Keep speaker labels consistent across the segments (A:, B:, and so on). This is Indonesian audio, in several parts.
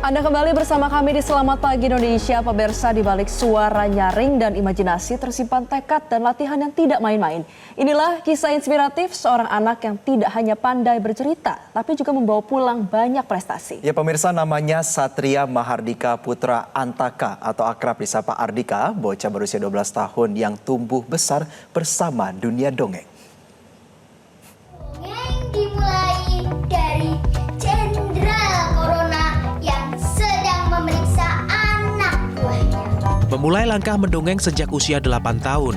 A: Anda kembali bersama kami di Selamat Pagi Indonesia. Pemirsa, di balik suara nyaring dan imajinasi tersimpan tekad dan latihan yang tidak main-main. Inilah kisah inspiratif seorang anak yang tidak hanya pandai bercerita, tapi juga membawa pulang banyak prestasi.
B: Ya pemirsa, namanya Satria Mahardika Putra Antaka atau akrab disapa Ardika, bocah berusia 12 tahun yang tumbuh besar bersama dunia dongeng.
C: Dongeng dimulai dari jenderal corona yang sedang memeriksa anak buahnya.
D: Memulai langkah mendongeng sejak usia 8 tahun,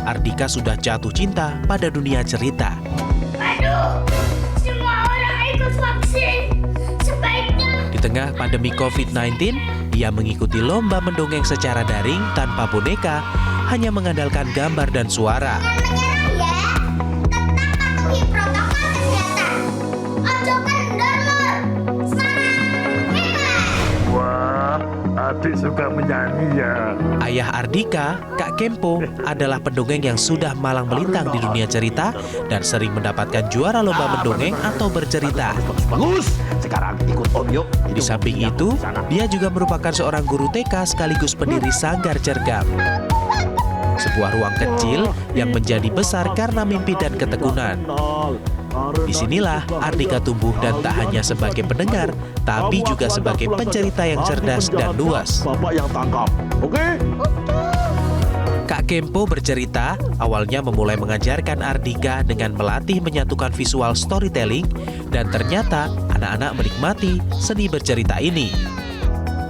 D: Ardika sudah jatuh cinta pada dunia cerita.
C: Aduh, semua orang ikut vaksin. Sebaiknya
D: Di tengah pandemi COVID-19, ia mengikuti lomba mendongeng secara daring tanpa boneka, hanya mengandalkan gambar dan suara.
C: menyerah ya. Tetap patuhi protokol kesehatan. Ojo kendor lur. Semarang hebat.
E: Wah, adik suka menyanyi ya.
D: Ayah Ardika, Kak Kempo, adalah pendongeng yang sudah malang melintang di dunia cerita dan sering mendapatkan juara lomba mendongeng atau bercerita.
E: Bagus. Sekarang ikut Om yuk.
D: Di samping itu, dia juga merupakan seorang guru TK sekaligus pendiri Sanggar Cergam. Sebuah ruang kecil yang menjadi besar karena mimpi dan ketekunan. Disinilah Ardika tumbuh dan tak hanya sebagai pendengar, tapi juga sebagai pencerita yang cerdas dan luas.
E: Bapak yang tangkap. Oke?
D: Kak Kempo bercerita, awalnya memulai mengajarkan Ardika dengan melatih menyatukan visual storytelling, dan ternyata anak-anak menikmati seni bercerita ini.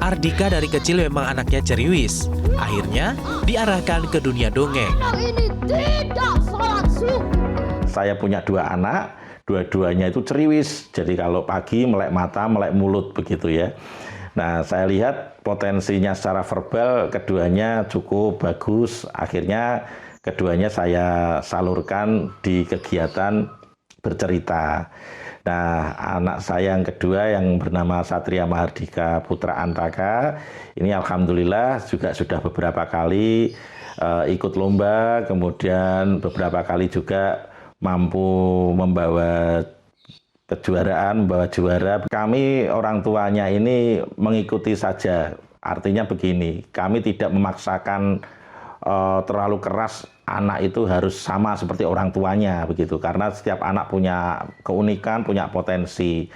D: Ardika dari kecil memang anaknya ceriwis. Akhirnya diarahkan ke dunia dongeng.
C: Ini tidak sholat subuh.
F: Saya punya dua anak, dua-duanya itu ceriwis. Jadi kalau pagi melek mata, melek mulut begitu ya. Nah, saya lihat potensinya secara verbal keduanya cukup bagus. Akhirnya keduanya saya salurkan di kegiatan bercerita. Nah, anak saya yang kedua yang bernama Satria Mahardika Putra Antaka, ini alhamdulillah juga sudah beberapa kali ikut lomba, kemudian beberapa kali juga mampu membawa kejuaraan, membawa juara. Kami orang tuanya ini mengikuti saja. Artinya begini, kami tidak memaksakan terlalu keras anak itu harus sama seperti orang tuanya begitu, karena setiap anak punya keunikan, punya potensi.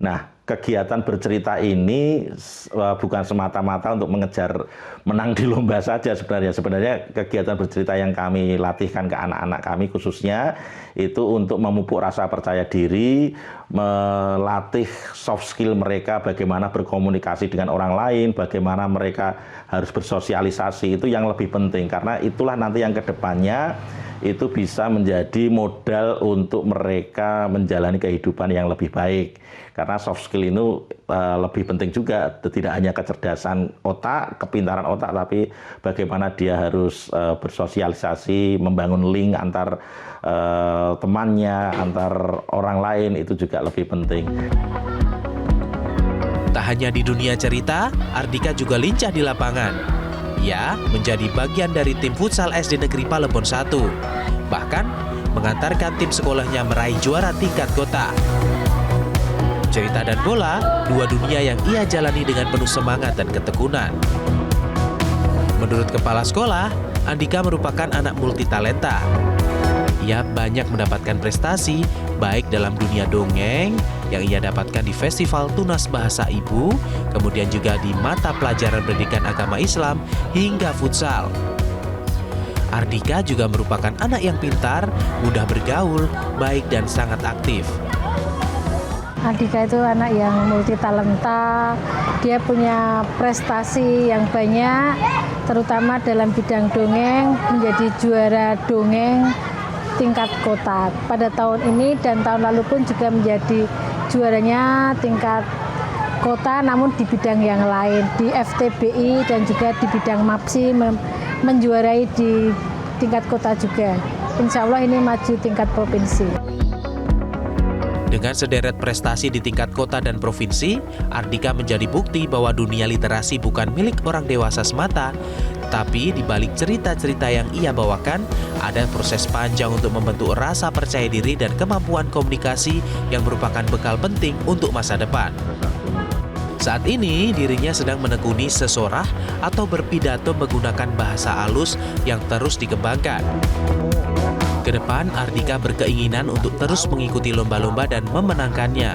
F: Nah, kegiatan bercerita ini bukan semata-mata untuk mengejar menang di lomba saja sebenarnya. Sebenarnya kegiatan bercerita yang kami latihkan ke anak-anak kami khususnya itu untuk memupuk rasa percaya diri, melatih soft skill mereka, bagaimana berkomunikasi dengan orang lain, bagaimana mereka harus bersosialisasi, itu yang lebih penting. Karena itulah nanti yang kedepannya itu bisa menjadi modal untuk mereka menjalani kehidupan yang lebih baik. Karena soft skill itu lebih penting juga, tidak hanya kecerdasan otak, kepintaran otak, tapi bagaimana dia harus bersosialisasi, membangun link antar temannya, antar orang lain, itu juga lebih penting.
D: Tak hanya di dunia cerita, Ardika juga lincah di lapangan. Ia menjadi bagian dari tim futsal SD Negeri Palembon 1. Bahkan mengantarkan tim sekolahnya meraih juara tingkat kota. Cerita dan bola, dua dunia yang ia jalani dengan penuh semangat dan ketekunan. Menurut kepala sekolah, Andika merupakan anak multitalenta. Ia banyak mendapatkan prestasi, baik dalam dunia dongeng yang ia dapatkan di Festival Tunas Bahasa Ibu, kemudian juga di mata pelajaran pendidikan agama Islam, hingga futsal. Ardika juga merupakan anak yang pintar, mudah bergaul, baik dan sangat aktif.
G: Ardika itu anak yang multitalenta, dia punya prestasi yang banyak, terutama dalam bidang dongeng, menjadi juara dongeng tingkat kota. Pada tahun ini dan tahun lalu pun juga menjadi juaranya tingkat kota, namun di bidang yang lain, di FTBI dan juga di bidang MAPSI menjuarai di tingkat kota juga. Insya Allah ini maju tingkat provinsi.
D: Dengan sederet prestasi di tingkat kota dan provinsi, Ardika menjadi bukti bahwa dunia literasi bukan milik orang dewasa semata, tapi di balik cerita-cerita yang ia bawakan, ada proses panjang untuk membentuk rasa percaya diri dan kemampuan komunikasi yang merupakan bekal penting untuk masa depan. Saat ini dirinya sedang menekuni sesorah atau berpidato menggunakan bahasa halus yang terus dikembangkan. Kedepan, Ardika berkeinginan untuk terus mengikuti lomba-lomba dan memenangkannya.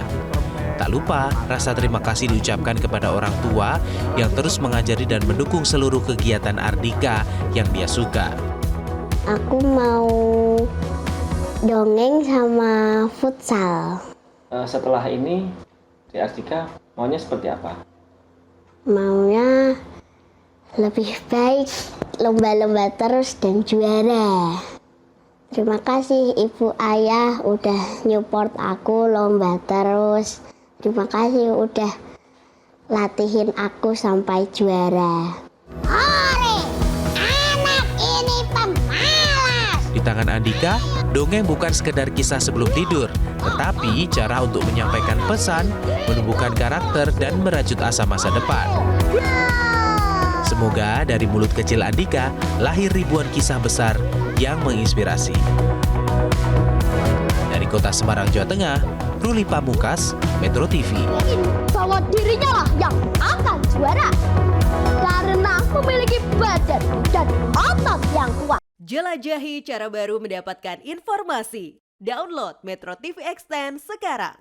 D: Tak lupa, rasa terima kasih diucapkan kepada orang tua yang terus mengajari dan mendukung seluruh kegiatan Ardika yang dia suka.
C: Aku mau dongeng sama futsal.
H: Setelah ini, si Ardika maunya seperti apa?
C: Maunya lebih baik, lomba-lomba terus dan juara. Terima kasih Ibu Ayah udah nyupport aku lomba terus. Terima kasih udah latihin aku sampai juara. Hore! Anak ini pemalas!
D: Di tangan Andika, dongeng bukan sekedar kisah sebelum tidur, tetapi cara untuk menyampaikan pesan, menumbuhkan karakter, dan merajut asa masa depan. Semoga dari mulut kecil Andika lahir ribuan kisah besar yang menginspirasi. Dari kota Semarang, Jawa Tengah, Ruli Pamungkas, Metro TV.
C: Bahwa dirinya lah yang akan juara karena memiliki badan dan otot yang kuat.
I: Jelajahi cara baru mendapatkan informasi. Download Metro TV Extend sekarang.